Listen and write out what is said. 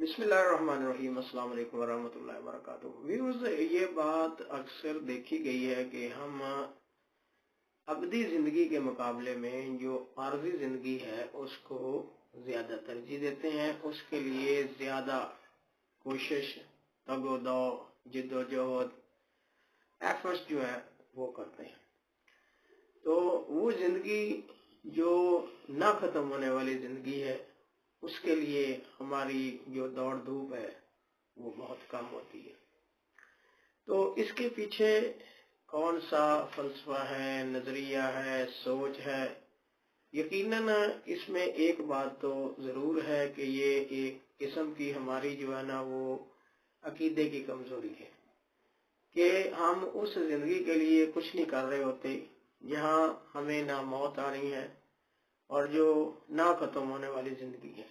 बिस्मिल्लाहिर्रहमानिर्रहीम। अस्सलाम वालेकुम वरहमतुल्लाहि वबरकातुहू। व्यूअर्स, ये बात अक्सर देखी गई है कि हम अबदी ज़िंदगी के मुकाबले में जो आर्ज़ी ज़िंदगी है उसको ज़्यादा तरजीह देते हैं, उसके लिए ज़्यादा कोशिश, तगोदो, जिद्दोजहद, एफर्ट्स जो है वो करते हैं। तो वो ज़िंदगी जो ना ख़त्म होने वाली ज़िंदगी है, उसके लिए हमारी जो दौड़ धूप है वो बहुत कम होती है। तो इसके पीछे कौन सा फलसफा है, नज़रिया है, सोच है? यकीनन इसमें एक बात तो ज़रूर है कि ये एक किस्म की हमारी जो है ना वो अकीदे की कमज़ोरी है कि हम उस ज़िंदगी के लिए कुछ नहीं कर रहे होते जहाँ हमें ना मौत आ रही है और जो ना ख़त्म होने वाली ज़िंदगी है।